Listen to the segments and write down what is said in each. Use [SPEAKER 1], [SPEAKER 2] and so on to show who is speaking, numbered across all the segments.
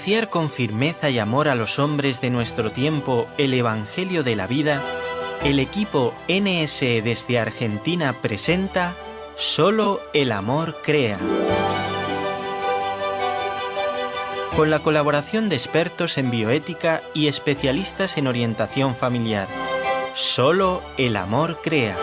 [SPEAKER 1] anunciar con firmeza y amor a los hombres de nuestro tiempo el Evangelio de la vida, el equipo NSE desde Argentina presenta Solo el amor crea. Con la colaboración de expertos en bioética y especialistas en orientación familiar. Solo el amor crea.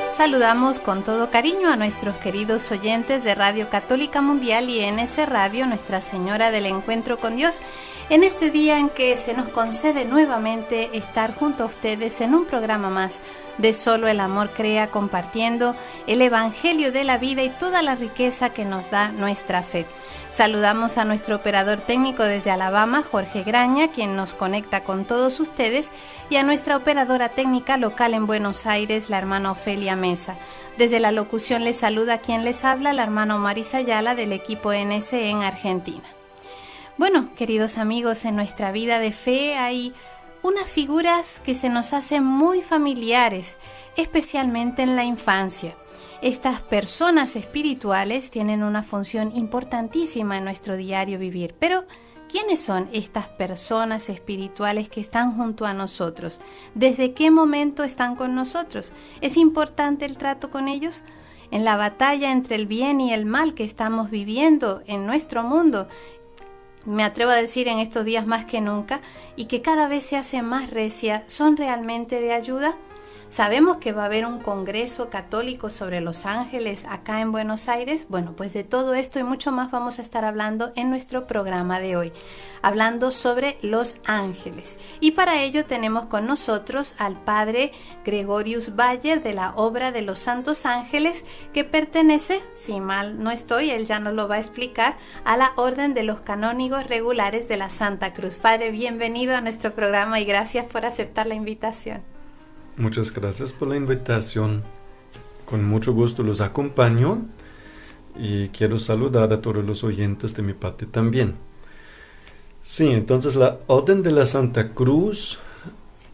[SPEAKER 2] Saludamos con todo cariño a nuestros queridos oyentes de Radio Católica Mundial y NS Radio, Nuestra Señora del Encuentro con Dios, en este día en que se nos concede nuevamente estar junto a ustedes en un programa más de Solo el Amor Crea, compartiendo el Evangelio de la vida y toda la riqueza que nos da nuestra fe. Saludamos a nuestro operador técnico desde Alabama, Jorge Graña, quien nos conecta con todos ustedes, y a nuestra operadora técnica local en Buenos Aires, la hermana Ofelia Mesa. Desde la locución les saluda quien les habla, la hermana Marisa Ayala del equipo NSE en Argentina. Bueno, queridos amigos, en nuestra vida de fe hay unas figuras que se nos hacen muy familiares, especialmente en la infancia. Estas personas espirituales tienen una función importantísima en nuestro diario vivir, pero ¿quiénes son estas personas espirituales que están junto a nosotros? ¿Desde qué momento están con nosotros? ¿Es importante el trato con ellos? En la batalla entre el bien y el mal que estamos viviendo en nuestro mundo, me atrevo a decir en estos días más que nunca, y que cada vez se hace más recia, ¿son realmente de ayuda? Sabemos que va a haber un congreso católico sobre los ángeles acá en Buenos Aires. Bueno, pues de todo esto y mucho más vamos a estar hablando en nuestro programa de hoy, hablando sobre los ángeles. Y para ello tenemos con nosotros al padre Gregorius Bayer de la obra de los Santos Ángeles, que pertenece, si mal no estoy, él ya nos lo va a explicar, a la Orden de los Canónigos Regulares de la Santa Cruz. Padre, bienvenido a nuestro programa y gracias por aceptar la invitación.
[SPEAKER 3] Muchas gracias por la invitación. Con mucho gusto los acompaño y quiero saludar a todos los oyentes de mi parte también. Sí, entonces la Orden de la Santa Cruz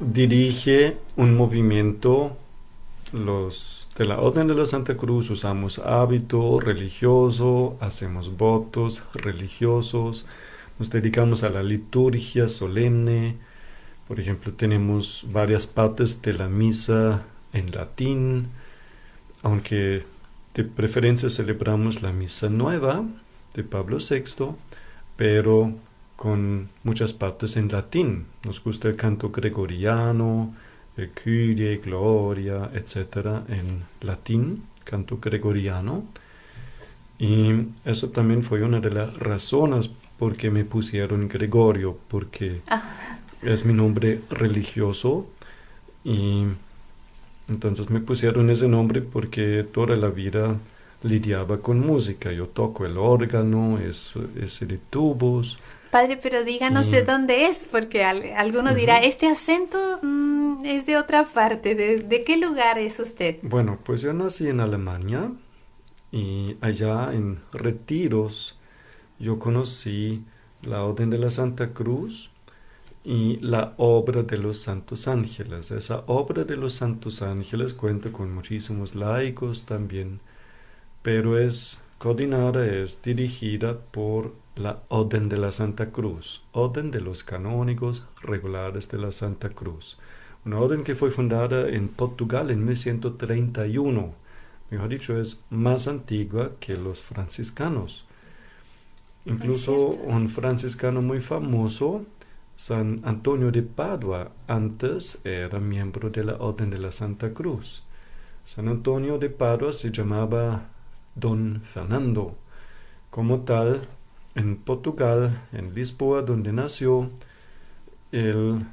[SPEAKER 3] dirige un movimiento. Los de la Orden de la Santa Cruz usamos hábito religioso, hacemos votos religiosos, nos dedicamos a la liturgia solemne. Por ejemplo, tenemos varias partes de la misa en latín, aunque de preferencia celebramos la misa nueva de Pablo VI, pero con muchas partes en latín. Nos gusta el canto gregoriano, el Kyrie, Gloria, etc. en latín, canto gregoriano. Y eso también fue una de las razones por qué me pusieron Gregorio, porque es mi nombre religioso y entonces me pusieron ese nombre porque toda la vida lidiaba con música. Yo toco el órgano, es de tubos.
[SPEAKER 2] Padre, pero díganos de dónde es, porque alguno dirá, este acento es de otra parte. ¿De qué lugar es usted?
[SPEAKER 3] Bueno, pues yo nací en Alemania y allá en Retiros yo conocí la Orden de la Santa Cruz y la obra de los Santos Ángeles. Esa obra de los Santos Ángeles cuenta con muchísimos laicos también, pero es coordinada, es dirigida por la Orden de la Santa Cruz, Orden de los Canónigos Regulares de la Santa Cruz. Una orden que fue fundada en Portugal en 1131. Mejor dicho, es más antigua que los franciscanos. Incluso un franciscano muy famoso, San Antonio de Padua, antes era miembro de la Orden de la Santa Cruz. San Antonio de Padua se llamaba Don Fernando. Como tal, en Portugal, en Lisboa, donde nació, él,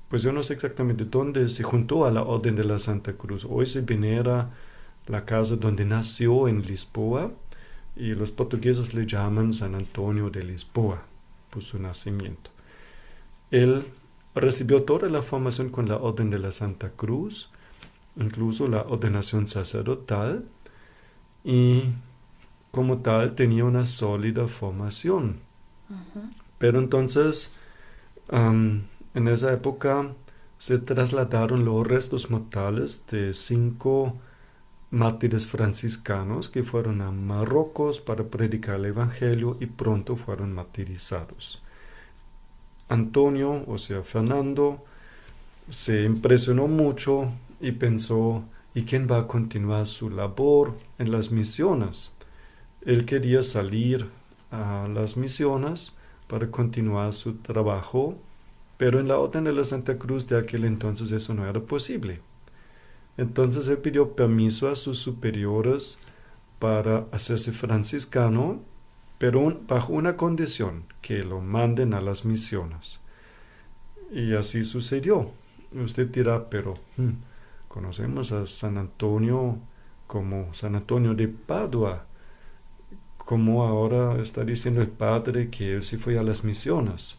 [SPEAKER 3] pues yo no sé exactamente dónde se juntó a la Orden de la Santa Cruz. Hoy se venera la casa donde nació en Lisboa y los portugueses le llaman San Antonio de Lisboa por su nacimiento. Él recibió toda la formación con la Orden de la Santa Cruz, incluso la ordenación sacerdotal, y como tal tenía una sólida formación. Pero entonces, en esa época se trasladaron los restos mortales de 5 mártires franciscanos que fueron a Marruecos para predicar el Evangelio y pronto fueron martirizados. Antonio, o sea, Fernando, se impresionó mucho y pensó, ¿y quién va a continuar su labor en las misiones? Él quería salir a las misiones para continuar su trabajo, pero en la Orden de la Santa Cruz de aquel entonces eso no era posible. Entonces él pidió permiso a sus superiores para hacerse franciscano, pero bajo una condición, que lo manden a las misiones. Y así sucedió. Usted dirá, pero conocemos a San Antonio como San Antonio de Padua, como ahora está diciendo el padre que él se fue a las misiones.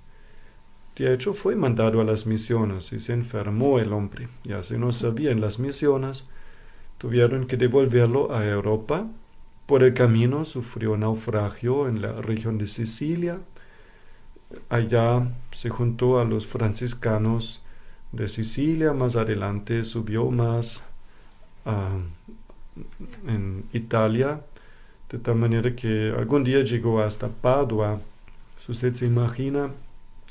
[SPEAKER 3] De hecho, fue mandado a las misiones y se enfermó el hombre. Ya se no servía en las misiones. Tuvieron que devolverlo a Europa. Por el camino sufrió naufragio en la región de Sicilia. Allá se juntó a los franciscanos de Sicilia. Más adelante subió más en Italia, de tal manera que algún día llegó hasta Padua. Si usted se imagina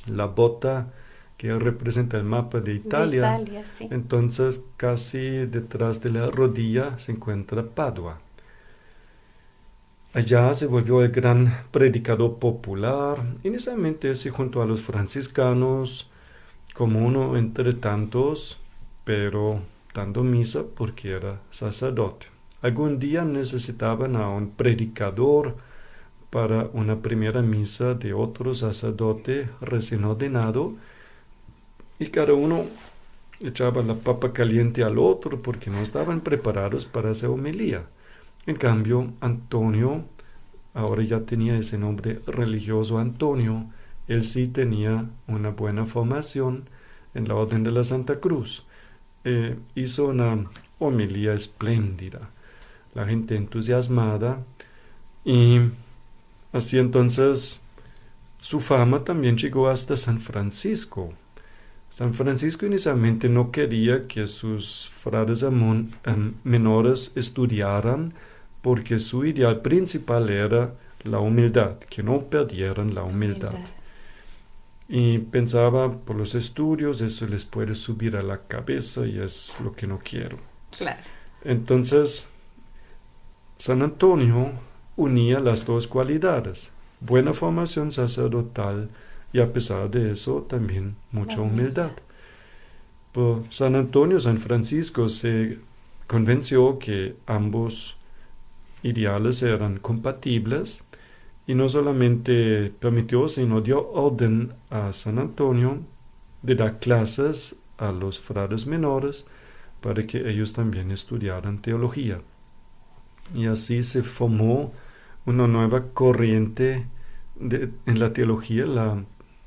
[SPEAKER 3] la bota que representa el mapa de Italia,
[SPEAKER 2] Sí.
[SPEAKER 3] Entonces casi detrás de la rodilla se encuentra Padua. Allá se volvió el gran predicador popular. Inicialmente se juntó a los franciscanos como uno entre tantos, pero dando misa porque era sacerdote. Algún día necesitaban a un predicador para una primera misa de otro sacerdote recién ordenado, y cada uno echaba la papa caliente al otro porque no estaban preparados para hacer homilía. En cambio, Antonio, ahora ya tenía ese nombre religioso Antonio, él sí tenía una buena formación en la Orden de la Santa Cruz. Hizo una homilía espléndida, la gente entusiasmada, y así entonces su fama también llegó hasta San Francisco. San Francisco inicialmente no quería que sus frades menores estudiaran porque su ideal principal era la humildad, que no perdieran la humildad. Y pensaba, por los estudios, eso les puede subir a la cabeza y es lo que no quiero.
[SPEAKER 2] Claro.
[SPEAKER 3] Entonces, San Antonio unía las dos cualidades, buena formación sacerdotal y a pesar de eso también mucha humildad. Por San Antonio, San Francisco se convenció que ambos ideales eran compatibles y no solamente permitió, sino dio orden a San Antonio de dar clases a los frades menores para que ellos también estudiaran teología. Y así se formó una nueva corriente en la teología,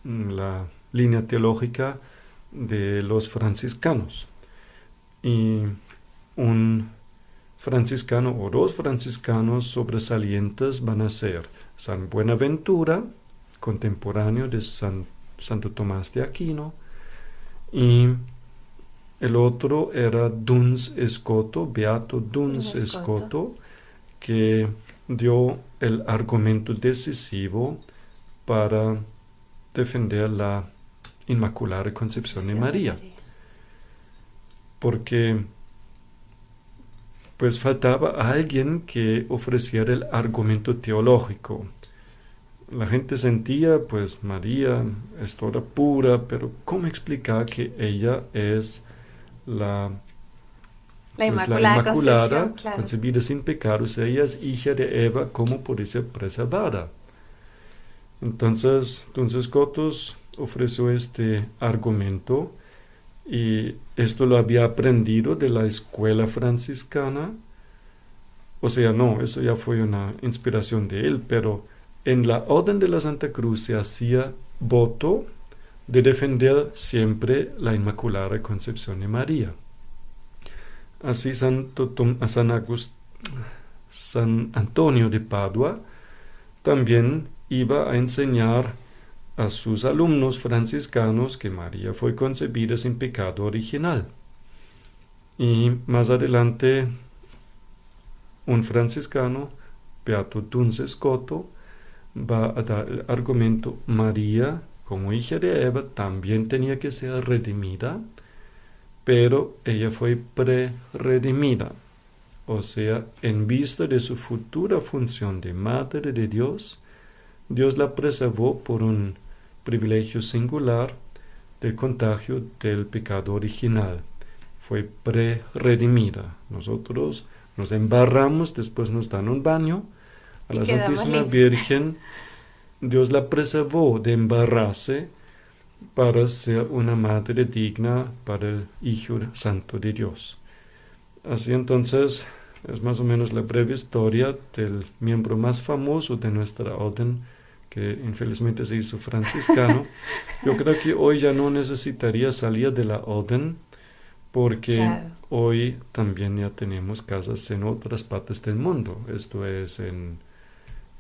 [SPEAKER 3] la línea teológica de los franciscanos. Y un franciscano o dos franciscanos sobresalientes van a ser San Buenaventura, contemporáneo de Santo Tomás de Aquino, y el otro era Duns Scoto, Beato Duns Scoto, que dio el argumento decisivo para defender la Inmaculada Concepción de María. Porque pues faltaba alguien que ofreciera el argumento teológico. La gente sentía, pues María es toda pura, pero ¿cómo explicar que ella es la Inmaculada,
[SPEAKER 2] claro,
[SPEAKER 3] concebida sin pecado? Si ella es hija de Eva, ¿cómo puede ser preservada? Entonces Scotus ofreció este argumento, y esto lo había aprendido de la escuela franciscana. O sea, no, eso ya fue una inspiración de él, pero en la Orden de la Santa Cruz se hacía voto de defender siempre la Inmaculada Concepción de María. Así San Antonio de Padua también iba a enseñar a sus alumnos franciscanos que María fue concebida sin pecado original. Y más adelante un franciscano, Beato Duns Scoto, va a dar el argumento: María, como hija de Eva, también tenía que ser redimida, pero ella fue pre-redimida. O sea, en vista de su futura función de Madre de Dios, Dios la preservó por un privilegio singular del contagio del pecado original. Fue pre-redimida. Nosotros nos embarramos, después nos dan un baño. A la Santísima Virgen, Dios la preservó de embarrarse para ser una madre digna para el Hijo Santo de Dios. Así entonces, es más o menos la breve historia del miembro más famoso de nuestra orden, que infelizmente se hizo franciscano. Yo creo que hoy ya no necesitaría salir de la orden, porque claro, hoy también ya tenemos casas en otras partes del mundo. Esto es en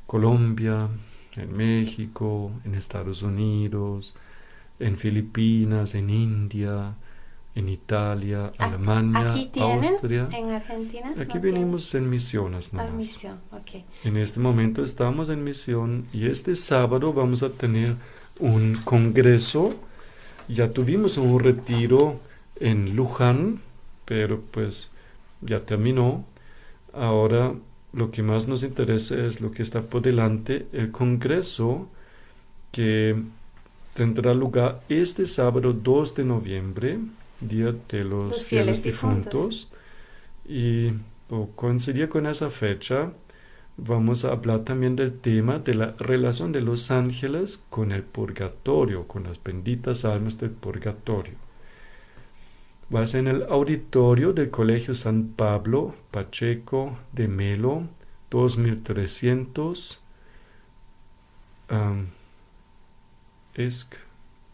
[SPEAKER 3] Colombia, en México, en Estados Unidos, en Filipinas, en India, en Italia, Alemania,
[SPEAKER 2] ¿Aquí tienen,
[SPEAKER 3] Austria.
[SPEAKER 2] ¿En Argentina?
[SPEAKER 3] Aquí venimos en misiones nomás.
[SPEAKER 2] Misión, okay.
[SPEAKER 3] En este momento estamos en misión y este sábado vamos a tener un congreso. Ya tuvimos un retiro en Luján, pero pues ya terminó. Ahora lo que más nos interesa es lo que está por delante, el congreso que tendrá lugar este sábado 2 de noviembre, Día de los Fieles Difuntos. Y por coincidir con esa fecha, vamos a hablar también del tema de la relación de los ángeles con el purgatorio, con las benditas almas del purgatorio. Va a ser en el auditorio del Colegio San Pablo, Pacheco de Melo, 2300,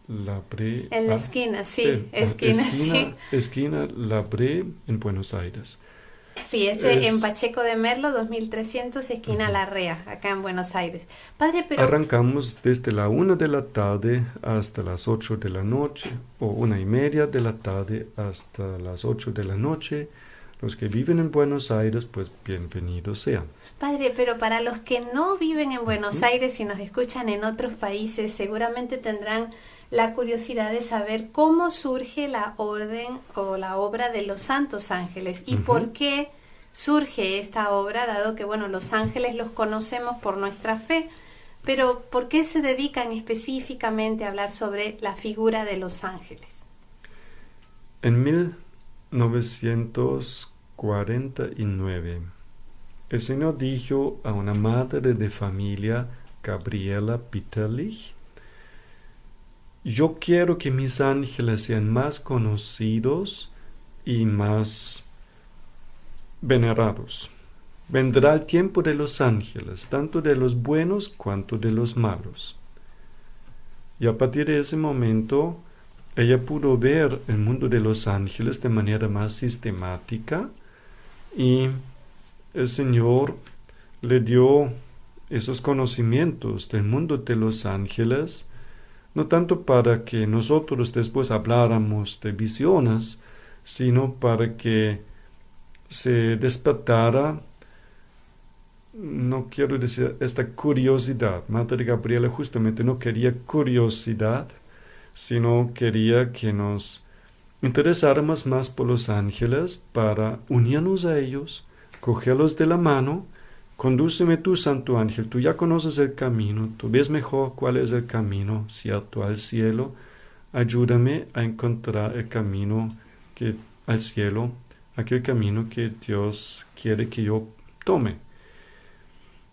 [SPEAKER 3] Labré.
[SPEAKER 2] En la esquina, sí,
[SPEAKER 3] Esquina Labré, en Buenos Aires.
[SPEAKER 2] Sí, en Pacheco de Merlo, 2300, esquina Larrea, acá en Buenos Aires. Padre, pero...
[SPEAKER 3] Arrancamos desde la 1 de la tarde hasta las 8 de la noche, o 1:30 de la tarde hasta las 8 de la noche. Los que viven en Buenos Aires, pues bienvenidos sean.
[SPEAKER 2] Padre, pero para los que no viven en Buenos Aires y nos escuchan en otros países, seguramente tendrán la curiosidad de saber cómo surge la orden o la obra de los Santos Ángeles y por qué surge esta obra, dado que, bueno, los ángeles los conocemos por nuestra fe, pero ¿por qué se dedican específicamente a hablar sobre la figura de los ángeles?
[SPEAKER 3] En 1949, el Señor dijo a una madre de familia, Gabriela Bitterlich: yo quiero que mis ángeles sean más conocidos y más venerados. Vendrá el tiempo de los ángeles, tanto de los buenos cuanto de los malos. Y a partir de ese momento, ella pudo ver el mundo de los ángeles de manera más sistemática y el Señor le dio esos conocimientos del mundo de los ángeles, no tanto para que nosotros después habláramos de visiones, sino para que se despertara, no quiero decir esta curiosidad. Madre Gabriela justamente no quería curiosidad, sino quería que nos interesáramos más por los ángeles para unirnos a ellos, cogerlos de la mano. Condúceme tú, Santo Ángel, tú ya conoces el camino, tú ves mejor cuál es el camino cierto al cielo. Ayúdame a encontrar el camino al cielo, aquel camino que Dios quiere que yo tome.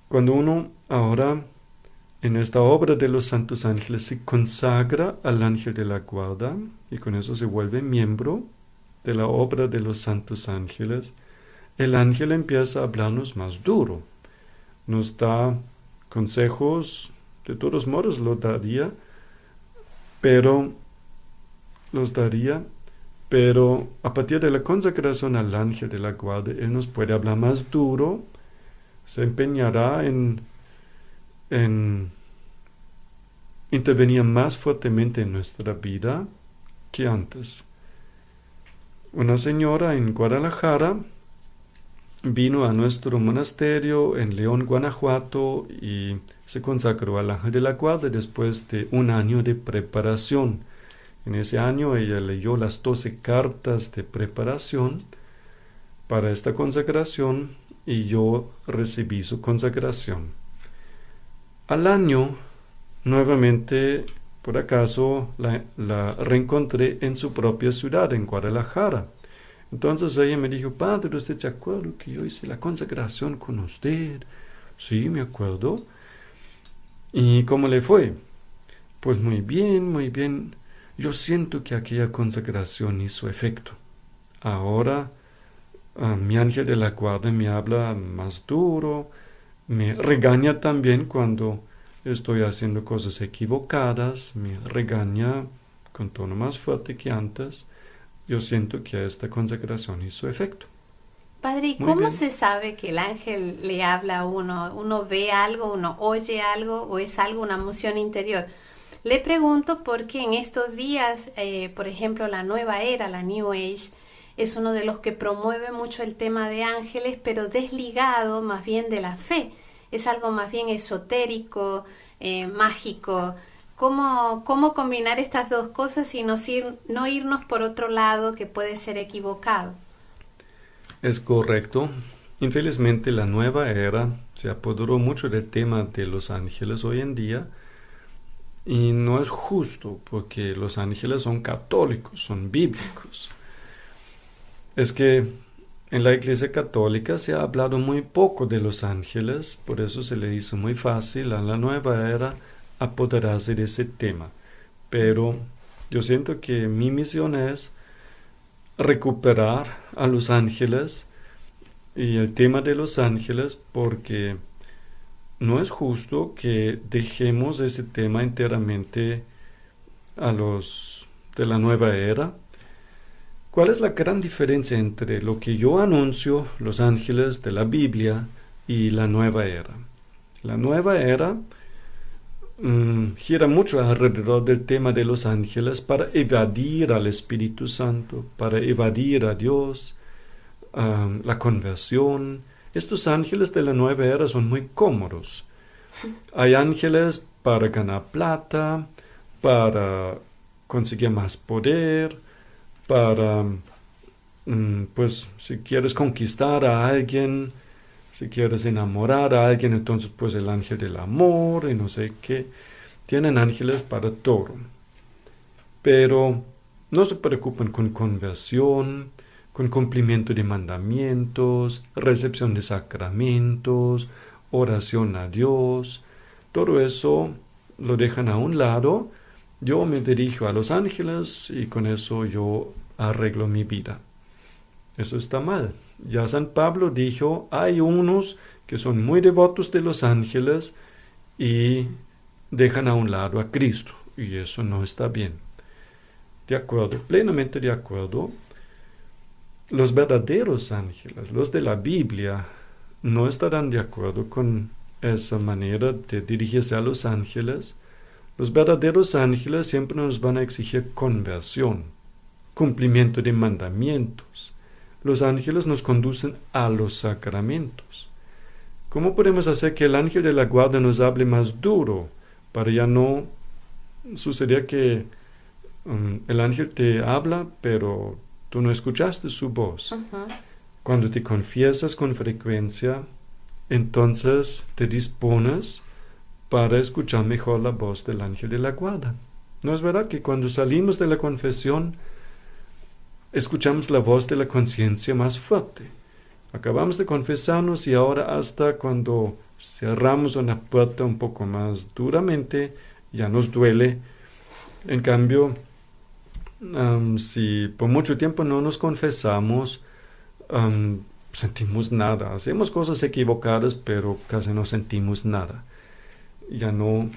[SPEAKER 3] Cuando uno ahora en esta obra de los Santos Ángeles se consagra al ángel de la guarda y con eso se vuelve miembro de la obra de los Santos Ángeles, el ángel empieza a hablarnos más duro. Nos da consejos, de todos modos los daría, pero a partir de la consagración al ángel de la guarda, él nos puede hablar más duro, se empeñará en intervenir más fuertemente en nuestra vida que antes. Una señora en Guadalajara vino a nuestro monasterio en León, Guanajuato, y se consagró al ángel de la guarda después de un año de preparación. En ese año ella leyó las 12 cartas de preparación para esta consagración y yo recibí su consagración. Al año, nuevamente, por acaso, la reencontré en su propia ciudad, en Guadalajara. Entonces ella me dijo: padre, ¿usted se acuerda que yo hice la consagración con usted? Sí, me acuerdo. ¿Y cómo le fue? Pues muy bien, muy bien. Yo siento que aquella consagración hizo efecto. Ahora mi ángel de la guarda me habla más duro, me regaña también cuando estoy haciendo cosas equivocadas, me regaña con tono más fuerte que antes. Yo siento que esta consagración hizo efecto.
[SPEAKER 2] Padre, ¿y cómo se sabe que el ángel le habla a uno? ¿Uno ve algo, uno oye algo o es algo, una emoción interior? Le pregunto porque en estos días, por ejemplo, la nueva era, la New Age, es uno de los que promueve mucho el tema de ángeles, pero desligado más bien de la fe. Es algo más bien esotérico, mágico. ¿Cómo combinar estas dos cosas y no irnos por otro lado que puede ser equivocado?
[SPEAKER 3] Es correcto. Infelizmente la nueva era se apoderó mucho del tema de los ángeles hoy en día y no es justo porque los ángeles son católicos, son bíblicos. Es que en la Iglesia Católica se ha hablado muy poco de los ángeles, por eso se le hizo muy fácil a la nueva era apoderarse de ese tema. Pero yo siento que mi misión es recuperar a los ángeles y el tema de los ángeles, porque no es justo que dejemos ese tema enteramente a los de la nueva era. ¿Cuál es la gran diferencia entre lo que yo anuncio, los ángeles de la Biblia, y la nueva era? La nueva era gira mucho alrededor del tema de los ángeles para evadir al Espíritu Santo, para evadir a Dios, la conversión. Estos ángeles de la nueva era son muy cómodos. Hay ángeles para ganar plata, para conseguir más poder, para, pues, si quieres conquistar a alguien, si quieres enamorar a alguien, entonces, pues, el ángel del amor y no sé qué. Tienen ángeles para todo. Pero no se preocupan con conversión, con cumplimiento de mandamientos, recepción de sacramentos, oración a Dios. Todo eso lo dejan a un lado. Yo me dirijo a los ángeles y con eso yo arreglo mi vida. Eso está mal. Ya San Pablo dijo, hay unos que son muy devotos de los ángeles y dejan a un lado a Cristo. Y eso no está bien. De acuerdo, plenamente de acuerdo. Los verdaderos ángeles, los de la Biblia, no estarán de acuerdo con esa manera de dirigirse a los ángeles. Los verdaderos ángeles siempre nos van a exigir conversión, cumplimiento de mandamientos. Los ángeles nos conducen a los sacramentos. ¿Cómo podemos hacer que el ángel de la guarda nos hable más duro para ya no suceder que el ángel te habla, pero tú no escuchaste su voz?
[SPEAKER 2] Uh-huh.
[SPEAKER 3] Cuando te confiesas con frecuencia, entonces te dispones para escuchar mejor la voz del ángel de la guarda. ¿No es verdad que cuando salimos de la confesión, escuchamos la voz de la conciencia más fuerte? Acabamos de confesarnos y ahora hasta cuando cerramos una puerta un poco más duramente, ya nos duele. En cambio, si por mucho tiempo no nos confesamos, sentimos nada. Hacemos cosas equivocadas, pero casi no sentimos nada. Ya no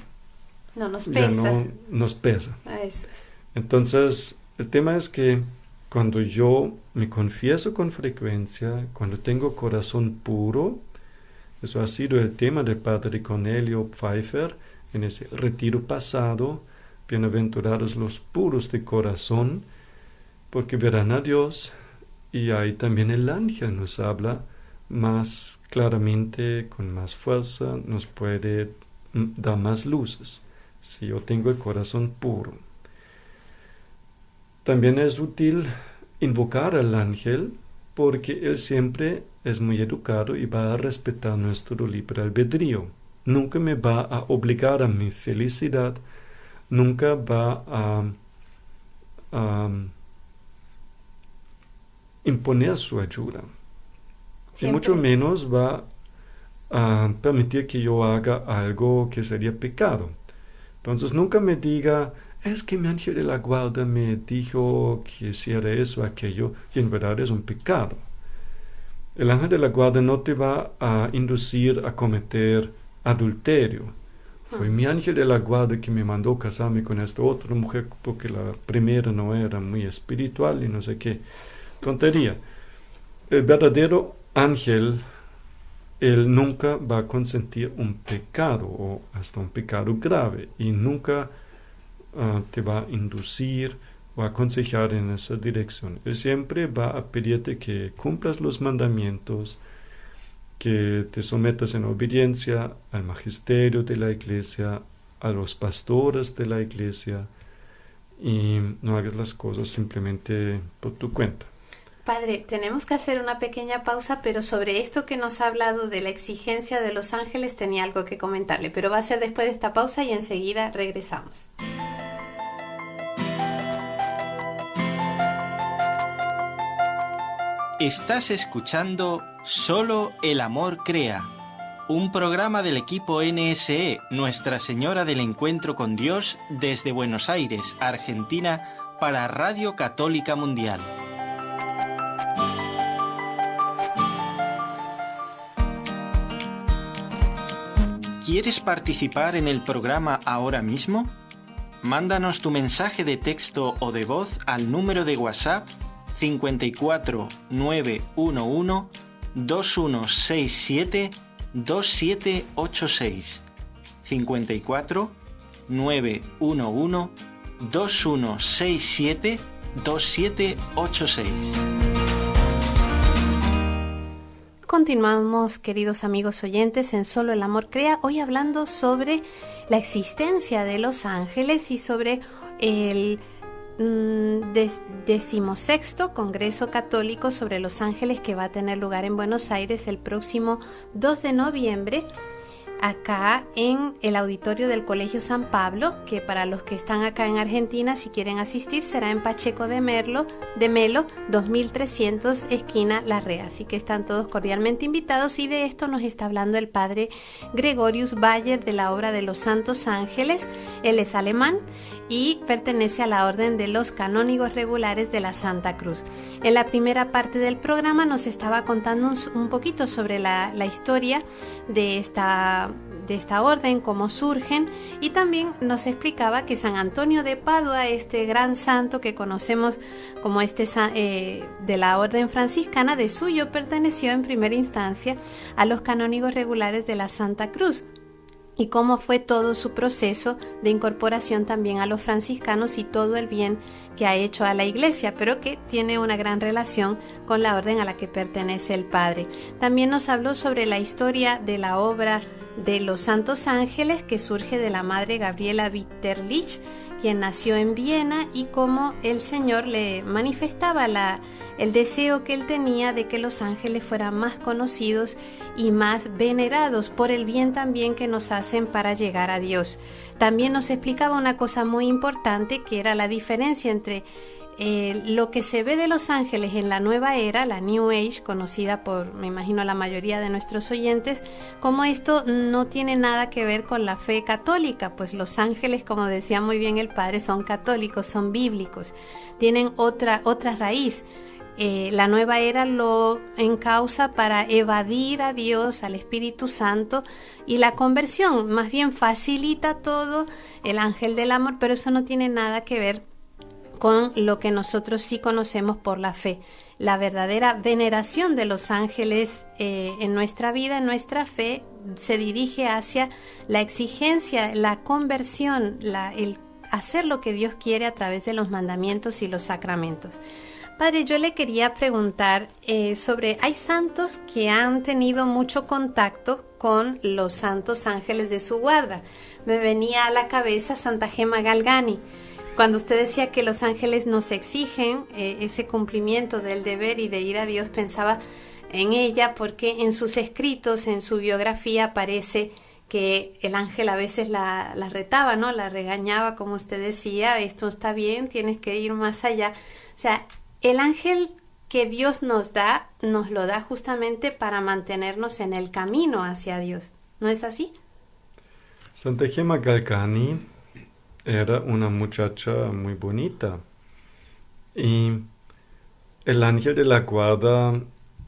[SPEAKER 3] nos pesa.
[SPEAKER 2] Eso es.
[SPEAKER 3] Entonces, el tema es que cuando yo me confieso con frecuencia, cuando tengo corazón puro, eso ha sido el tema del padre Cornelio Pfeiffer en ese retiro pasado, bienaventurados los puros de corazón, porque verán a Dios. Y ahí también el ángel nos habla más claramente, con más fuerza, nos puede dar más luces, si yo tengo el corazón puro. También es útil invocar al ángel, porque él siempre es muy educado y va a respetar nuestro libre albedrío. Nunca me va a obligar a mi felicidad, nunca va a imponer su ayuda. Y mucho menos va a permitir que yo haga algo que sería pecado. Entonces nunca me diga, es que mi ángel de la guarda me dijo que hiciera eso o aquello, y en verdad es un pecado. El ángel de la guarda no te va a inducir a cometer adulterio. Fue mi ángel de la guarda que me mandó casarme con esta otra mujer porque la primera no era muy espiritual y no sé qué. Tontería. El verdadero ángel, él nunca va a consentir un pecado o hasta un pecado grave y nunca te va a inducir o aconsejar en esa dirección. Él siempre va a pedirte que cumplas los mandamientos, que te sometas en obediencia al magisterio de la iglesia, a los pastores de la iglesia, y no hagas las cosas simplemente por tu cuenta.
[SPEAKER 2] Padre, tenemos que hacer una pequeña pausa, pero sobre esto que nos ha hablado de la exigencia de los ángeles tenía algo que comentarle, pero va a ser después de esta pausa y enseguida regresamos.
[SPEAKER 1] Estás escuchando Solo el Amor Crea, un programa del equipo NSE Nuestra Señora del Encuentro con Dios desde Buenos Aires, Argentina, para Radio Católica Mundial. ¿Quieres participar en el programa ahora mismo? Mándanos tu mensaje de texto o de voz al número de WhatsApp 54 911 2167 2786. 54 911 2167 2786.
[SPEAKER 2] Continuamos, queridos amigos oyentes, en Solo el Amor Crea, hoy hablando sobre la existencia de los ángeles y sobre el 16º Congreso Católico sobre los Ángeles que va a tener lugar en Buenos Aires el próximo 2 de noviembre, acá en el auditorio del Colegio San Pablo, que para los que están acá en Argentina, si quieren asistir, será en Pacheco de Melo 2300, esquina Larrea. Así que están todos cordialmente invitados, y de esto nos está hablando el padre Gregorius Bayer de la obra de los Santos Ángeles. Él es alemán y pertenece a la Orden de los Canónigos Regulares de la Santa Cruz. En la primera parte del programa nos estaba contando un poquito sobre la historia de esta orden, cómo surgen, y también nos explicaba que San Antonio de Padua, este gran santo que conocemos como de la Orden Franciscana, de suyo perteneció en primera instancia a los Canónigos Regulares de la Santa Cruz, y cómo fue todo su proceso de incorporación también a los franciscanos y todo el bien que ha hecho a la iglesia, pero que tiene una gran relación con la orden a la que pertenece el padre. También nos habló sobre la historia de la obra de los Santos Ángeles, que surge de la madre Gabriela Witterlich, quien nació en Viena, y cómo el Señor le manifestaba el deseo que él tenía de que los ángeles fueran más conocidos y más venerados por el bien también que nos hacen para llegar a Dios. También nos explicaba una cosa muy importante, que era la diferencia entre lo que se ve de los ángeles en la nueva era, la New Age, conocida por, me imagino, la mayoría de nuestros oyentes, como esto no tiene nada que ver con la fe católica, pues los ángeles, como decía muy bien el padre, son católicos, son bíblicos, tienen otra raíz. La nueva era lo encausa para evadir a Dios, al Espíritu Santo, y la conversión más bien facilita todo, el ángel del amor, pero eso no tiene nada que ver con lo que nosotros sí conocemos por la fe. La verdadera veneración de los ángeles en nuestra vida, en nuestra fe, se dirige hacia la exigencia, la conversión, el hacer lo que Dios quiere a través de los mandamientos y los sacramentos. Padre, yo le quería preguntar hay santos que han tenido mucho contacto con los santos ángeles de su guarda. Me venía a la cabeza Santa Gema Galgani. Cuando usted decía que los ángeles nos exigen ese cumplimiento del deber y de ir a Dios, pensaba en ella porque en sus escritos, en su biografía, aparece que el ángel a veces la retaba, ¿no? La regañaba, como usted decía, esto está bien, tienes que ir más allá. O sea, el ángel que Dios nos lo da justamente para mantenernos en el camino hacia Dios. ¿No es así?
[SPEAKER 3] Santa Gema Galgani era una muchacha muy bonita y el ángel de la guarda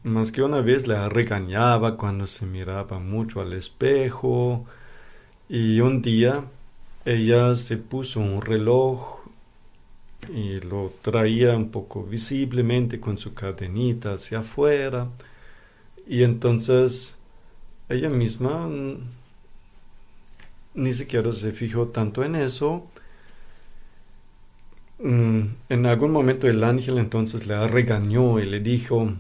[SPEAKER 3] más que una vez la regañaba cuando se miraba mucho al espejo y un día ella se puso un reloj y lo traía un poco visiblemente con su cadenita hacia afuera y entonces ella misma ni siquiera se fijó tanto en eso. En algún momento el ángel entonces la regañó y le dijo: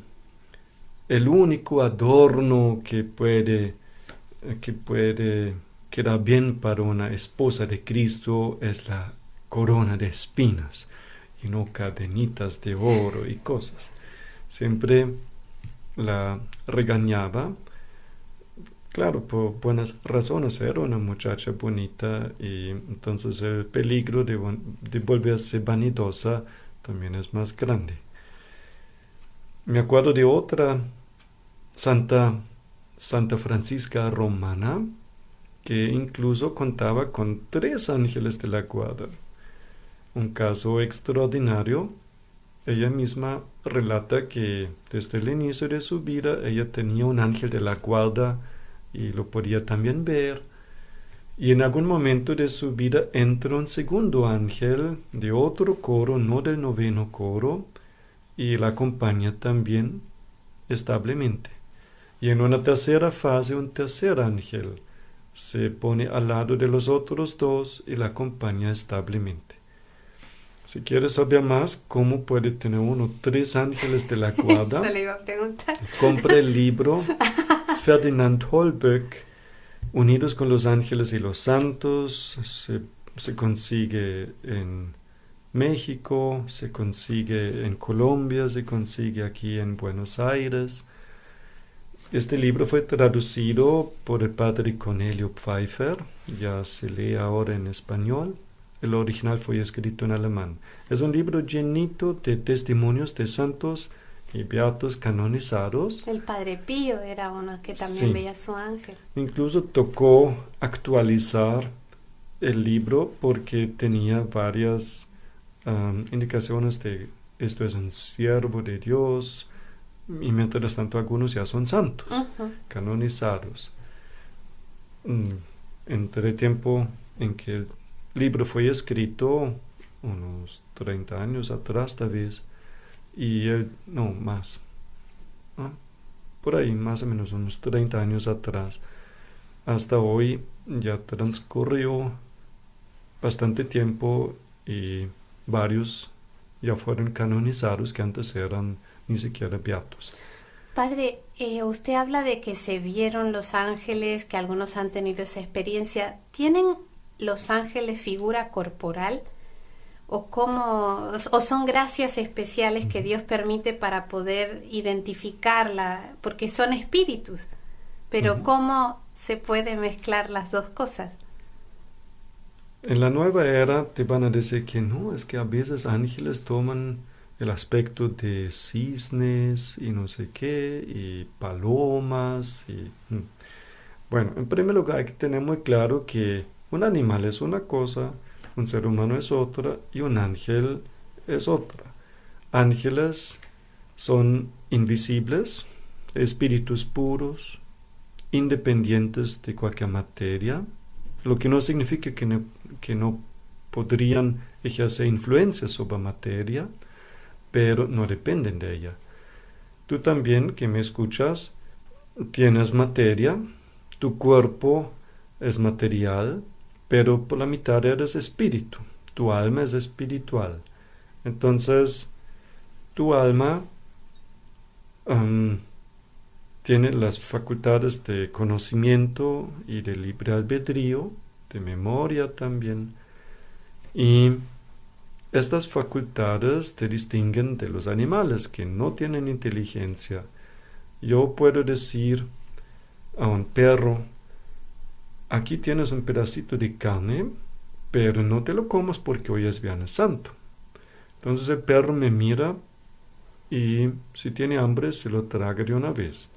[SPEAKER 3] el único adorno que puede quedar bien para una esposa de Cristo es la corona de espinas y no cadenitas de oro y cosas. Siempre la regañaba, claro, por buenas razones. Era una muchacha bonita y entonces el peligro de volverse vanidosa también es más grande. Me acuerdo de otra Santa Francisca Romana, que incluso contaba con 3 ángeles de la guarda. Un caso extraordinario. Ella misma relata que desde el inicio de su vida ella tenía un ángel de la guarda y lo podía también ver. Y en algún momento de su vida entra un segundo ángel de otro coro, no del 9º coro, y la acompaña también establemente. Y en una tercera fase, un tercer ángel se pone al lado de los otros 2 y la acompaña establemente. Si quieres saber más cómo puede tener uno 3 ángeles de la guarda,
[SPEAKER 2] eso le iba a preguntar.
[SPEAKER 3] Compra el libro Ferdinand Holböck, Unidos con los ángeles y los santos. Se consigue en México, se consigue en Colombia, se consigue aquí en Buenos Aires. Este libro fue traducido por el padre Cornelio Pfeiffer, ya se lee ahora en español. El original fue escrito en alemán. Es un libro llenito de testimonios de santos y beatos canonizados.
[SPEAKER 2] El Padre Pío era uno que también veía su ángel.
[SPEAKER 3] Incluso tocó actualizar el libro porque tenía varias indicaciones de esto es un siervo de Dios, y mientras tanto algunos ya son santos, canonizados. Entre el tiempo en que el libro fue escrito, unos 30 años atrás tal vez, por ahí más o menos unos 30 años atrás, hasta hoy ya transcurrió bastante tiempo y varios ya fueron canonizados que antes eran ni siquiera beatos.
[SPEAKER 2] Padre, usted habla de que se vieron los ángeles, que algunos han tenido esa experiencia. ¿Tienen los ángeles figura corporal? ¿O son gracias especiales que Dios permite para poder identificarla? Porque son espíritus. Pero ¿cómo se puede mezclar las dos cosas?
[SPEAKER 3] En la nueva era te van a decir que no, es que a veces ángeles toman el aspecto de cisnes y no sé qué, y palomas. Bueno, en primer lugar hay que tener muy claro que un animal es una cosa, un ser humano es otra y un ángel es otra. Ángeles son invisibles, espíritus puros, independientes de cualquier materia, lo que no significa que no podrían ejercer influencia sobre materia, pero no dependen de ella. Tú también, que me escuchas, tienes materia, tu cuerpo es material, pero por la mitad eres espíritu, tu alma es espiritual. Entonces, tu alma tiene las facultades de conocimiento y de libre albedrío, de memoria también, y estas facultades te distinguen de los animales que no tienen inteligencia. Yo puedo decir a un perro, aquí tienes un pedacito de carne, pero no te lo comas porque hoy es Viernes Santo. Entonces el perro me mira y si tiene hambre se lo traga de una vez.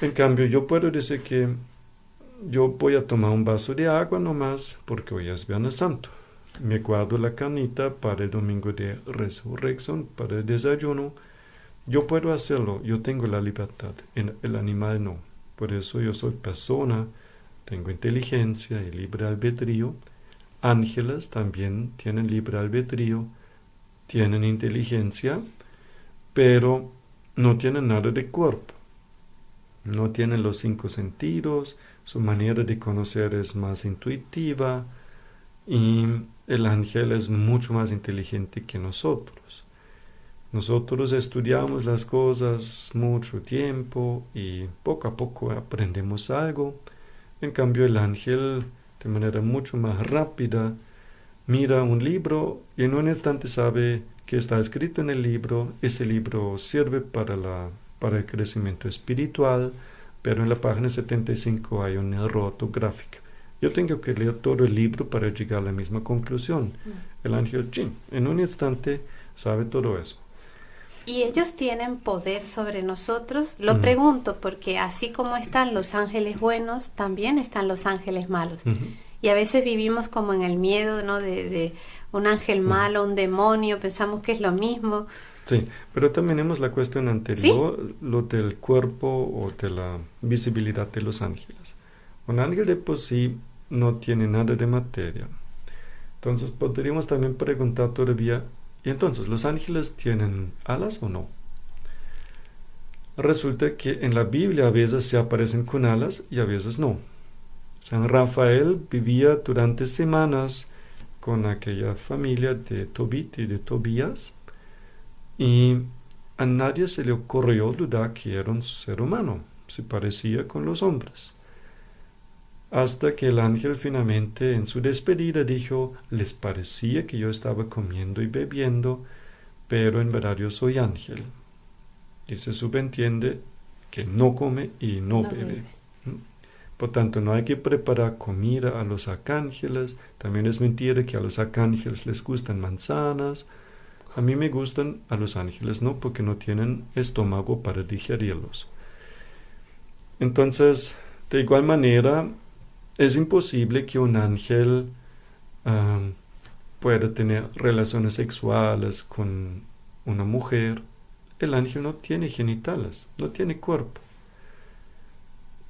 [SPEAKER 3] En cambio, yo puedo decir que yo voy a tomar un vaso de agua nomás porque hoy es Viernes Santo. Me guardo la carnita para el domingo de resurrección, para el desayuno. Yo puedo hacerlo, yo tengo la libertad, el animal no. Por eso yo soy persona, tengo inteligencia y libre albedrío. Ángeles también tienen libre albedrío, tienen inteligencia, pero no tienen nada de cuerpo. No tienen los 5 sentidos, su manera de conocer es más intuitiva y el ángel es mucho más inteligente que nosotros. Nosotros estudiamos las cosas mucho tiempo y poco a poco aprendemos algo. En cambio, el ángel, de manera mucho más rápida, mira un libro y en un instante sabe qué está escrito en el libro. Ese libro sirve para el crecimiento espiritual, pero en la página 75 hay un error ortográfico. Yo tengo que leer todo el libro para llegar a la misma conclusión. El ángel, en un instante, sabe todo eso.
[SPEAKER 2] ¿Y ellos tienen poder sobre nosotros? Lo pregunto porque así como están los ángeles buenos, también están los ángeles malos. Y a veces vivimos como en el miedo, ¿no? de un ángel malo, un demonio, pensamos que es lo mismo.
[SPEAKER 3] Sí, pero también tenemos la cuestión anterior, ¿sí? Lo del cuerpo o de la visibilidad de los ángeles. Un ángel de por sí no tiene nada de materia. Entonces podríamos también preguntar todavía, ¿y entonces los ángeles tienen alas o no? Resulta que en la Biblia a veces se aparecen con alas y a veces no. San Rafael vivía durante semanas con aquella familia de Tobit y de Tobías y a nadie se le ocurrió dudar que era un ser humano, se parecía con los hombres. Hasta que el ángel finalmente en su despedida dijo, les parecía que yo estaba comiendo y bebiendo, pero en verdad yo soy ángel. Y se subentiende que no come y no bebe. Por tanto, no hay que preparar comida a los arcángeles. También es mentira que a los arcángeles les gustan manzanas. A mí me gustan, a los ángeles no, porque no tienen estómago para digerirlos. Entonces, de igual manera, es imposible que un ángel pueda tener relaciones sexuales con una mujer. El ángel no tiene genitales, no tiene cuerpo.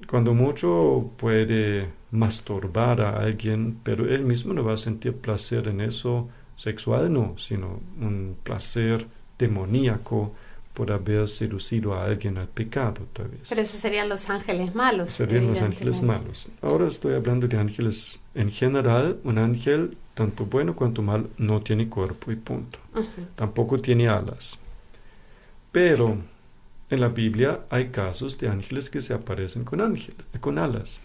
[SPEAKER 3] Cuando mucho puede masturbar a alguien, pero él mismo no va a sentir placer en eso sexual, no, sino un placer demoníaco por haber seducido a alguien al pecado, tal vez.
[SPEAKER 2] Pero esos serían los ángeles malos.
[SPEAKER 3] Serían los ángeles malos. Ahora estoy hablando de ángeles en general. Un ángel, tanto bueno cuanto malo, no tiene cuerpo y punto. Tampoco tiene alas. Pero en la Biblia hay casos de ángeles que se aparecen con alas.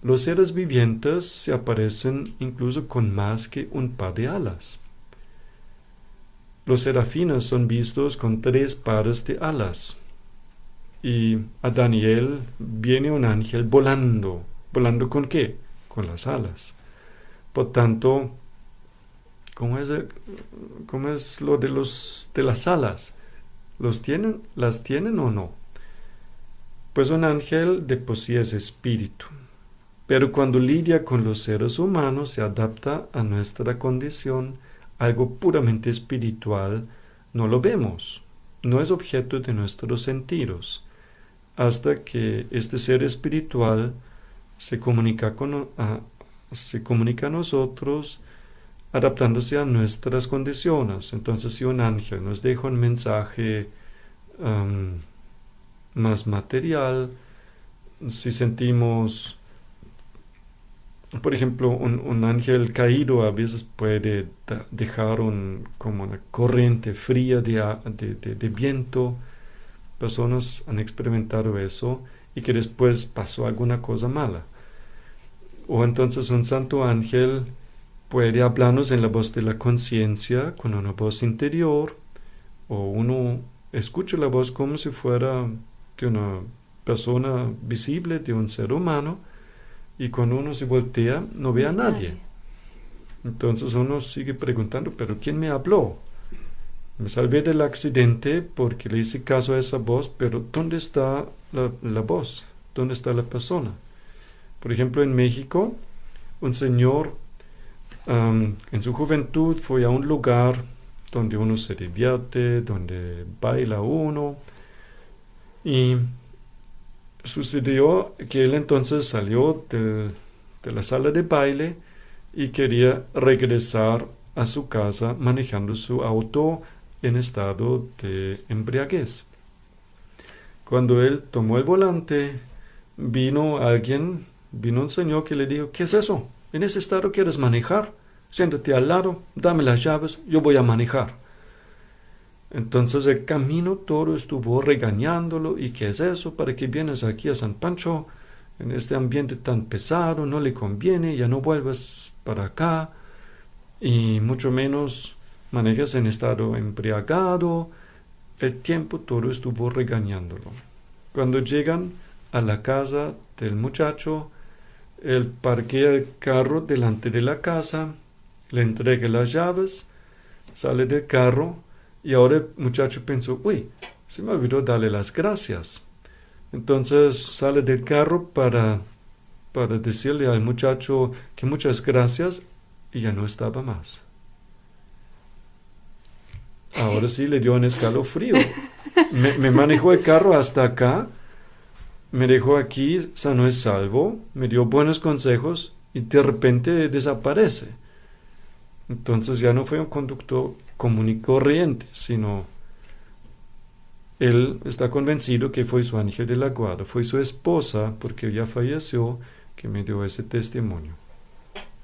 [SPEAKER 3] Los seres vivientes se aparecen incluso con más que un par de alas. Los serafines son vistos con 3 pares de alas. Y a Daniel viene un ángel volando. ¿Volando con qué? Con las alas. Por tanto, ¿cómo es lo de las alas? ¿Las tienen o no? Pues un ángel de por sí es espíritu. Pero cuando lidia con los seres humanos se adapta a nuestra condición. Algo puramente espiritual no lo vemos, no es objeto de nuestros sentidos, hasta que este ser espiritual se comunica a nosotros adaptándose a nuestras condiciones. Entonces, si un ángel nos deja un mensaje más material, si sentimos por ejemplo, un ángel caído a veces puede dejar como una corriente fría de viento. Personas han experimentado eso y que después pasó alguna cosa mala. O entonces un santo ángel puede hablarnos en la voz de la conciencia, con una voz interior, o uno escucha la voz como si fuera de una persona visible, de un ser humano, y cuando uno se voltea no ve a nadie. Entonces uno sigue preguntando, ¿pero quién me habló? Me salvé del accidente porque le hice caso a esa voz, pero ¿dónde está la voz? ¿Dónde está la persona? Por ejemplo, en México, un señor en su juventud fue a un lugar donde uno se divierte, donde baila uno, y sucedió que él entonces salió de la sala de baile y quería regresar a su casa manejando su auto en estado de embriaguez. Cuando él tomó el volante, vino un señor que le dijo, ¿qué es eso? ¿En ese estado quieres manejar? Siéntate al lado, dame las llaves, yo voy a manejar. Entonces el camino todo estuvo regañándolo, ¿y qué es eso? ¿Para qué vienes aquí a San Pancho? En este ambiente tan pesado, no le conviene, ya no vuelvas para acá, y mucho menos manejas en estado embriagado. El tiempo todo estuvo regañándolo. Cuando llegan a la casa del muchacho, él parquea el carro delante de la casa, le entrega las llaves, sale del carro, y ahora el muchacho pensó, uy, se me olvidó darle las gracias. Entonces sale del carro para decirle al muchacho que muchas gracias, y ya no estaba más. Ahora sí le dio un escalofrío. Me manejó el carro hasta acá, me dejó aquí sano y salvo, me dio buenos consejos y de repente desaparece. Entonces ya no fue un conductor común y corriente, sino él está convencido que fue su ángel de la guarda, fue su esposa, porque ya falleció, que me dio ese testimonio.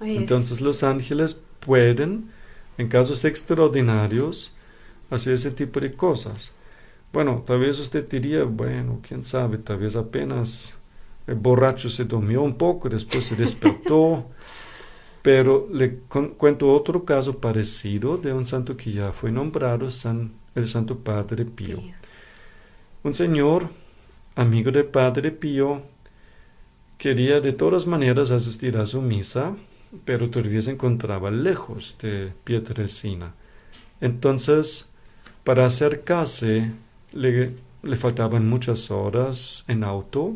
[SPEAKER 3] Entonces los ángeles pueden, en casos extraordinarios, hacer ese tipo de cosas. Bueno, tal vez usted diría, bueno, quién sabe, tal vez apenas el borracho se durmió un poco, después se despertó. Pero le cuento otro caso parecido de un santo que ya fue nombrado, el Santo Padre Pío. Un señor, amigo del Padre Pío, quería de todas maneras asistir a su misa, pero todavía se encontraba lejos de Pietrelcina. Entonces, para acercarse, le faltaban muchas horas en auto.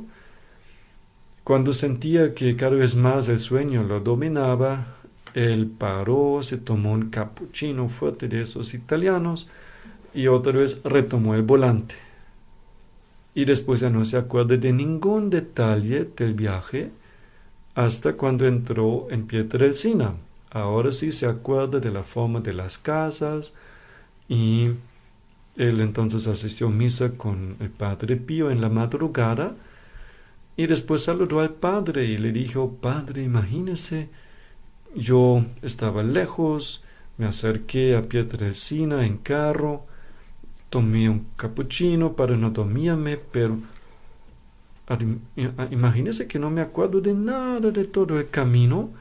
[SPEAKER 3] Cuando sentía que cada vez más el sueño lo dominaba, él paró, se tomó un cappuccino fuerte de esos italianos y otra vez retomó el volante. Y después ya no se acuerda de ningún detalle del viaje hasta cuando entró en Pietrelcina. Ahora sí se acuerda de la forma de las casas, y él entonces asistió a misa con el Padre Pío en la madrugada. Y después saludó al padre y le dijo, padre, imagínese, yo estaba lejos, me acerqué a Pietrelcina en carro, tomé un cappuccino para no dormirme, pero imagínese que no me acuerdo de nada de todo el camino,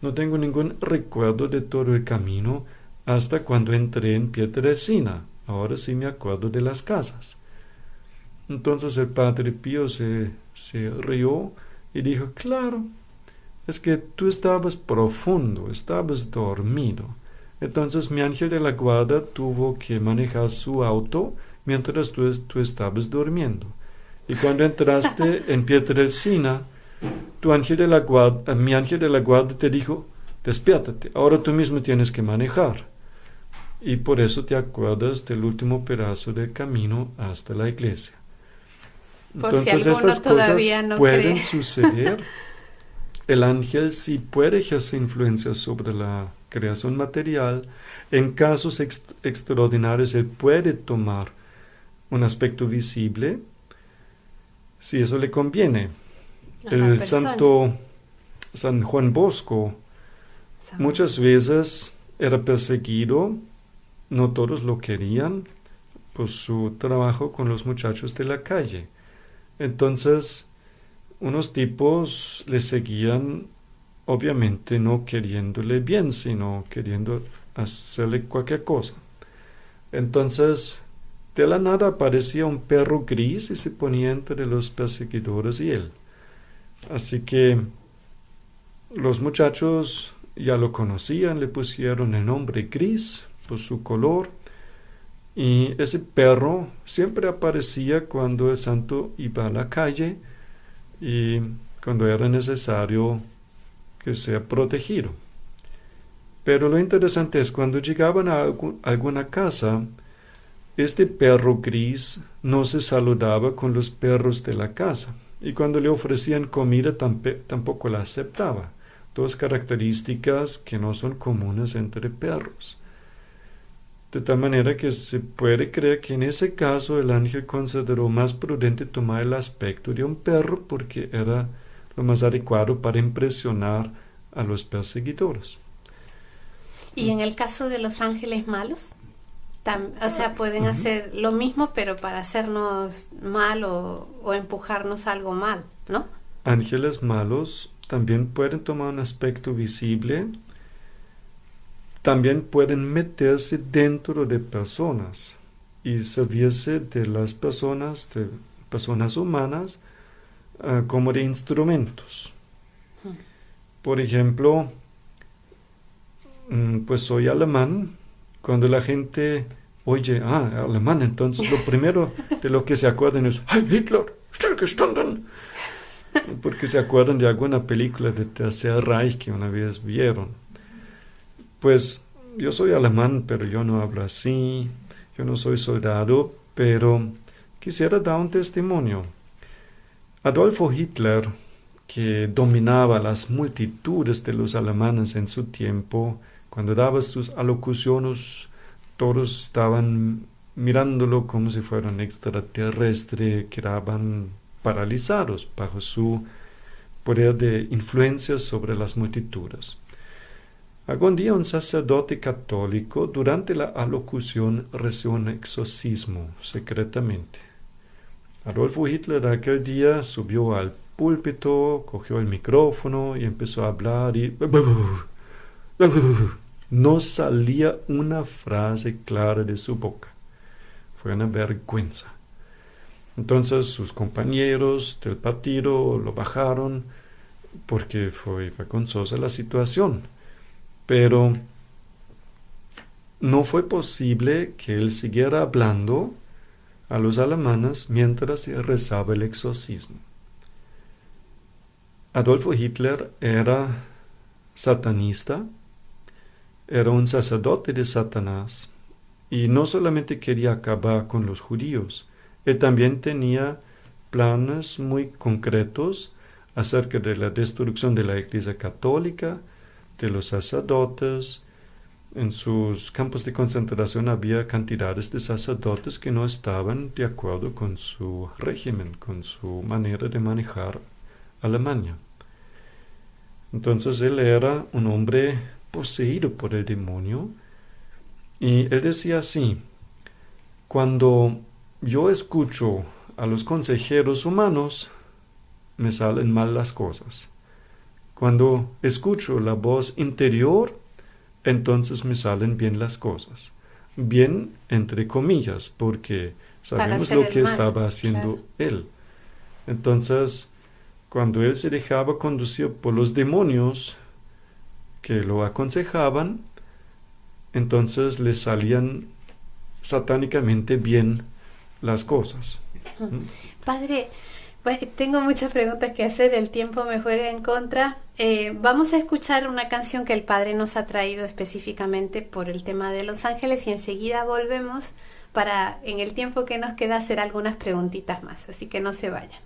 [SPEAKER 3] no tengo ningún recuerdo de todo el camino hasta cuando entré en Pietrelcina. Ahora sí me acuerdo de las casas. Entonces el Padre Pío se rió y dijo, claro, es que tú estabas profundo, estabas dormido. Entonces mi ángel de la guarda tuvo que manejar su auto mientras tú estabas durmiendo. Y cuando entraste en Pietrelcina, mi ángel de la guarda te dijo, despiértate, ahora tú mismo tienes que manejar. Y por eso te acuerdas del último pedazo del camino hasta la iglesia. Entonces
[SPEAKER 2] si
[SPEAKER 3] estas cosas
[SPEAKER 2] no
[SPEAKER 3] pueden
[SPEAKER 2] cree.
[SPEAKER 3] suceder. El ángel sí puede ejercer influencia sobre la creación material. En casos extraordinarios él puede tomar un aspecto visible si eso le conviene. El santo San Juan Bosco
[SPEAKER 2] San-
[SPEAKER 3] muchas veces era perseguido, no todos lo querían por su trabajo con los muchachos de la calle. Entonces, unos tipos le seguían, obviamente no queriéndole bien, sino queriendo hacerle cualquier cosa. Entonces, de la nada aparecía un perro gris y se ponía entre los perseguidores y él. Así que los muchachos ya lo conocían, le pusieron el nombre Gris por su color, y ese perro siempre aparecía cuando el santo iba a la calle y cuando era necesario que sea protegido. Pero lo interesante es cuando llegaban a alguna casa, este perro gris no se saludaba con los perros de la casa, y cuando le ofrecían comida tampoco la aceptaba. Dos características que no son comunes entre perros. De tal manera que se puede creer que en ese caso el ángel consideró más prudente tomar el aspecto de un perro porque era lo más adecuado para impresionar a los perseguidores.
[SPEAKER 2] ¿Y en el caso de los ángeles malos? O sea, pueden hacer lo mismo, pero para hacernos mal o empujarnos a algo mal, ¿no?
[SPEAKER 3] Ángeles malos también pueden tomar un aspecto visible, también pueden meterse dentro de personas y servirse de las personas, de personas humanas, como de instrumentos. Por ejemplo, pues soy alemán. Cuando la gente oye, alemán, entonces lo primero de lo que se acuerdan es ¡Heil Hitler! ¡Stillgestanden! Porque se acuerdan de alguna película de Tercer Reich que una vez vieron. Pues yo soy alemán, pero yo no hablo así. Yo no soy soldado, pero quisiera dar un testimonio. Adolfo Hitler, que dominaba las multitudes de los alemanes en su tiempo, cuando daba sus alocuciones, todos estaban mirándolo como si fuera un extraterrestre, quedaban paralizados bajo su poder de influencia sobre las multitudes. Algún día un sacerdote católico durante la alocución rezó un exorcismo secretamente. Adolfo Hitler aquel día subió al púlpito, cogió el micrófono y empezó a hablar y no salía una frase clara de su boca. Fue una vergüenza. Entonces sus compañeros del partido lo bajaron porque fue vergonzosa la situación. Pero no fue posible que él siguiera hablando a los alemanes mientras se rezaba el exorcismo. Adolfo Hitler era satanista, era un sacerdote de Satanás, y no solamente quería acabar con los judíos, él también tenía planes muy concretos acerca de la destrucción de la Iglesia Católica, de los sacerdotes. En sus campos de concentración había cantidades de sacerdotes que no estaban de acuerdo con su régimen, con su manera de manejar Alemania. Entonces él era un hombre poseído por el demonio, y él decía así: cuando yo escucho a los consejeros humanos, me salen mal las cosas. Cuando escucho la voz interior, entonces me salen bien las cosas. Bien, entre comillas, porque sabemos lo que estaba haciendo él. Entonces, cuando él se dejaba conducir por los demonios que lo aconsejaban, entonces le salían satánicamente bien las cosas.
[SPEAKER 2] Padre, pues tengo muchas preguntas que hacer, el tiempo me juega en contra. Vamos a escuchar una canción que el Padre nos ha traído específicamente por el tema de los ángeles, y enseguida volvemos para, en el tiempo que nos queda, hacer algunas preguntitas más, así que no se vayan.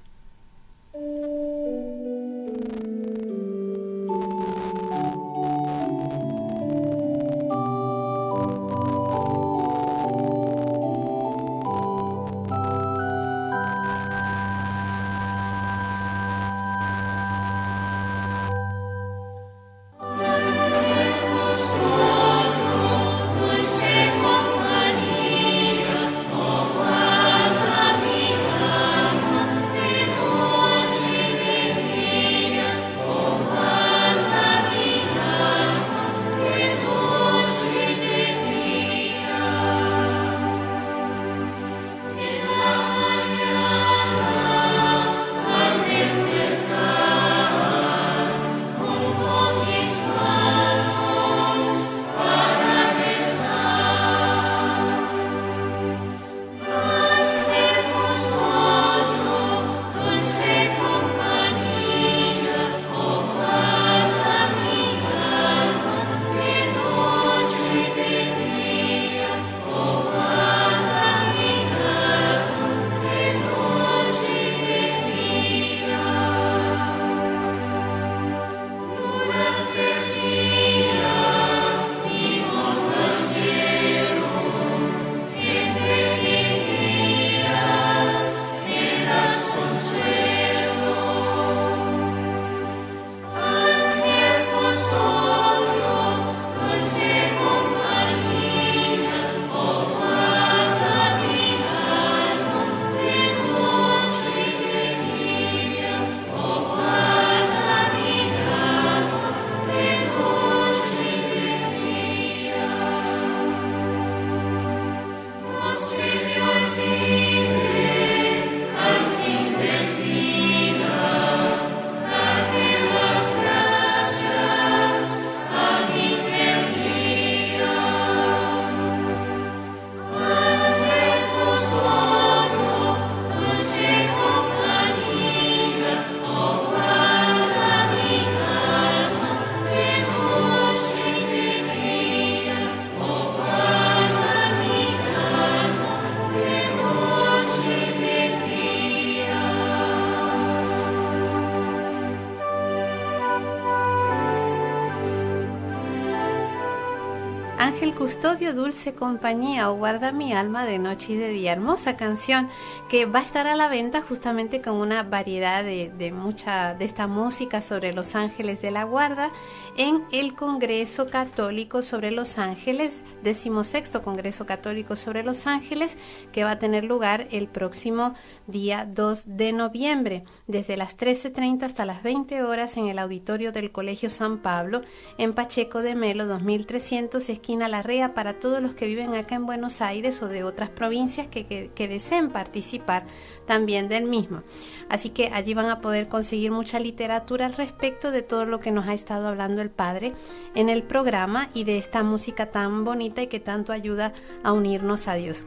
[SPEAKER 2] Ángel custodio, dulce compañía, o guarda mi alma de noche y de día. Hermosa canción que va a estar a la venta justamente con una variedad de mucha de esta música sobre los ángeles de la guarda en el Congreso Católico sobre los Ángeles, 16º Congreso Católico sobre los Ángeles, que va a tener lugar el próximo día 2 de noviembre, desde las 13:30 hasta las 20 horas en el auditorio del Colegio San Pablo, en Pacheco de Melo, 2300, esquina Larrea, para todos los que viven acá en Buenos Aires o de otras provincias que deseen participar también del mismo. Así que allí van a poder conseguir mucha literatura al respecto de todo lo que nos ha estado hablando el Padre en el programa y de esta música tan bonita y que tanto ayuda a unirnos a Dios.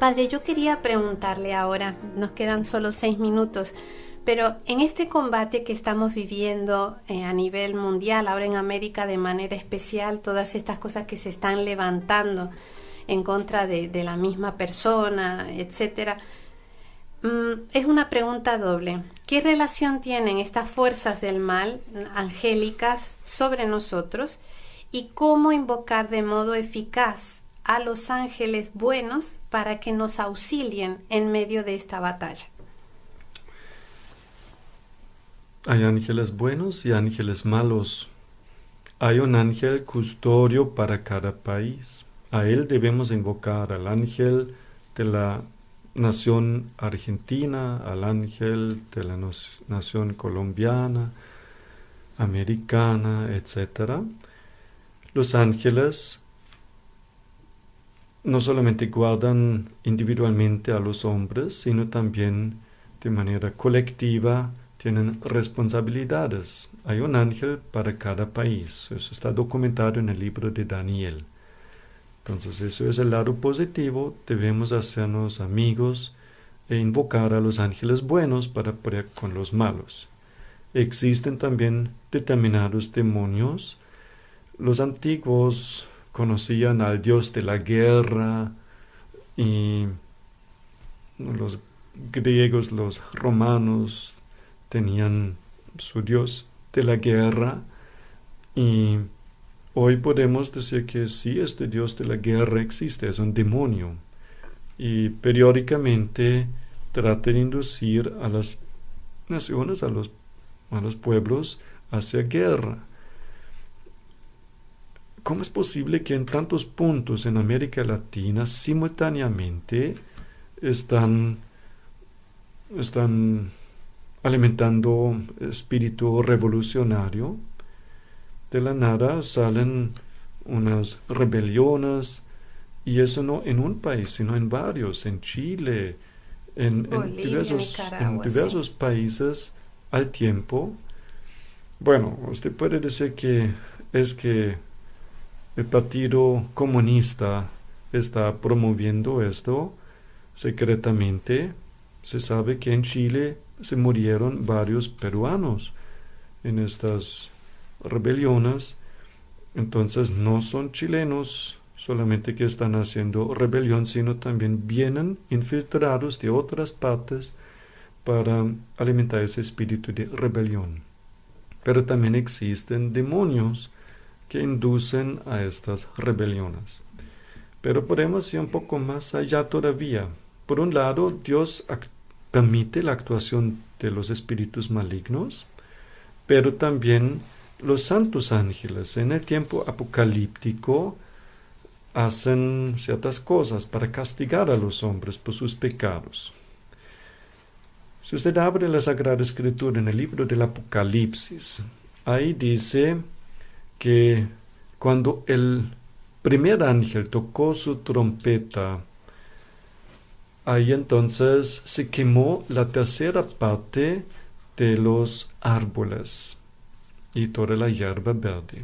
[SPEAKER 2] Padre, yo quería preguntarle ahora, nos quedan solo 6 minutos, pero en este combate que estamos viviendo a nivel mundial, ahora en América de manera especial, todas estas cosas que se están levantando en contra de la misma persona, etcétera, es una pregunta doble. ¿Qué relación tienen estas fuerzas del mal, angélicas, sobre nosotros? ¿Y cómo invocar de modo eficaz a los ángeles buenos para que nos auxilien en medio de esta batalla?
[SPEAKER 3] Hay ángeles buenos y ángeles malos. Hay un ángel custodio para cada país. A él debemos invocar al ángel de la nación argentina, al ángel de la nación colombiana, americana, etc. Los ángeles no solamente guardan individualmente a los hombres, sino también de manera colectiva tienen responsabilidades. Hay un ángel para cada país. Eso está documentado en el libro de Daniel. Entonces, eso es el lado positivo. Debemos hacernos amigos e invocar a los ángeles buenos para pelear con los malos. Existen también determinados demonios. Los antiguos conocían al dios de la guerra y los griegos, los romanos tenían su dios de la guerra, y hoy podemos decir que sí, este dios de la guerra existe, es un demonio, y periódicamente trata de inducir a las naciones, a los pueblos, hacia guerra. ¿Cómo es posible que en tantos puntos en América Latina simultáneamente están alimentando espíritu revolucionario? De la nada salen unas rebeliones, y eso no en un país, sino en varios, en Chile, en diversos países al tiempo. Bueno, usted puede decir que el Partido Comunista está promoviendo esto secretamente. Se sabe que en Chile se murieron varios peruanos en estas rebeliones. Entonces no son chilenos solamente que están haciendo rebelión, sino también vienen infiltrados de otras partes para alimentar ese espíritu de rebelión. Pero también existen demonios que inducen a estas rebeliones. Pero podemos ir un poco más allá todavía. Por un lado, Dios permite la actuación de los espíritus malignos, pero también los santos ángeles en el tiempo apocalíptico hacen ciertas cosas para castigar a los hombres por sus pecados. Si usted abre la Sagrada Escritura en el libro del Apocalipsis, ahí dice que cuando el primer ángel tocó su trompeta, ahí entonces se quemó la tercera parte de los árboles y toda la hierba verde.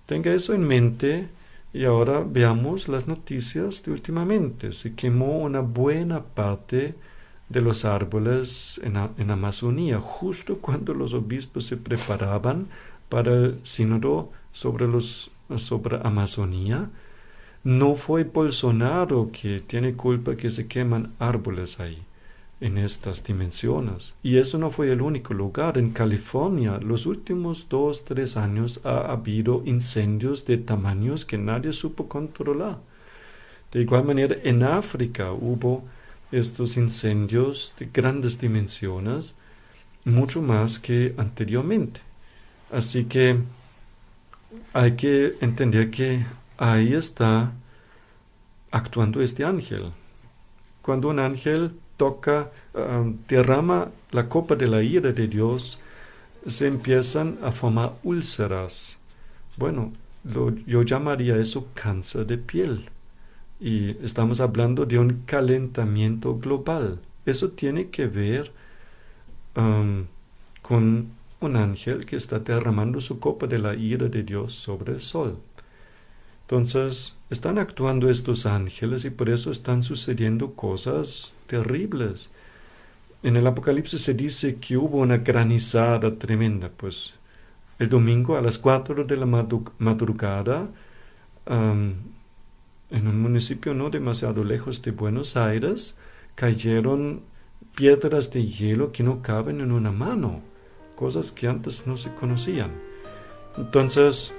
[SPEAKER 3] Tenga eso en mente, y ahora veamos las noticias de últimamente. Se quemó una buena parte de los árboles en Amazonía, justo cuando los obispos se preparaban para el sínodo sobre Amazonía. No fue Bolsonaro que tiene culpa que se queman árboles ahí. en estas dimensiones. Y eso no fue el único lugar. En California, los últimos 2-3 años ha habido incendios de tamaños que nadie supo controlar. De igual manera, en África hubo estos incendios de grandes dimensiones, mucho más que anteriormente. Así que hay que entender que ahí está actuando este ángel. Cuando un ángel derrama la copa de la ira de Dios, se empiezan a formar úlceras. Bueno, yo llamaría eso cáncer de piel. Y estamos hablando de un calentamiento global. Eso tiene que ver con un ángel que está derramando su copa de la ira de Dios sobre el sol. Entonces, están actuando estos ángeles y por eso están sucediendo cosas terribles. En el Apocalipsis se dice que hubo una granizada tremenda. Pues el domingo a las 4 de la madrugada, en un municipio no demasiado lejos de Buenos Aires, cayeron piedras de hielo que no caben en una mano, cosas que antes no se conocían. Entonces,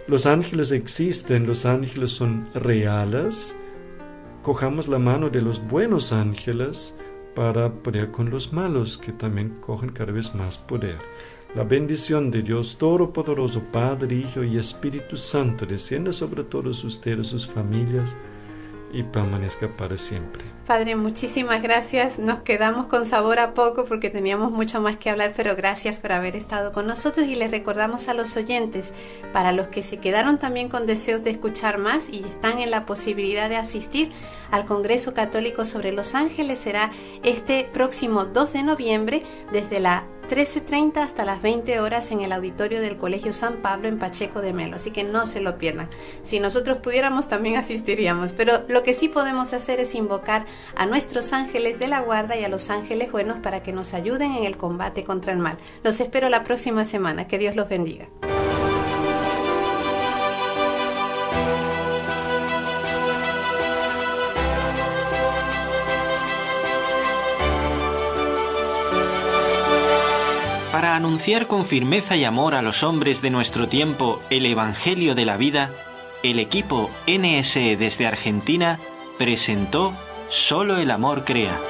[SPEAKER 3] los ángeles existen, los ángeles son reales. Cojamos la mano de los buenos ángeles para poder con los malos, que también cogen cada vez más poder. La bendición de Dios Todopoderoso, Padre, Hijo y Espíritu Santo, descienda sobre todos ustedes, sus familias, y permanezca para siempre.
[SPEAKER 2] Padre, muchísimas gracias. Nos quedamos con sabor a poco porque teníamos mucho más que hablar, pero gracias por haber estado con nosotros y les recordamos a los oyentes, para los que se quedaron también con deseos de escuchar más y están en la posibilidad de asistir al Congreso Católico sobre los Ángeles, será este próximo 2 de noviembre desde la 13:30 hasta las 20 horas en el auditorio del Colegio San Pablo en Pacheco de Melo, así que no se lo pierdan. Si nosotros pudiéramos también asistiríamos, pero lo que sí podemos hacer es invocar a nuestros ángeles de la guarda y a los ángeles buenos para que nos ayuden en el combate contra el mal. Los espero la próxima semana, que Dios los bendiga.
[SPEAKER 1] Para anunciar con firmeza y amor a los hombres de nuestro tiempo el Evangelio de la vida, el equipo NSE desde Argentina presentó Solo el amor crea.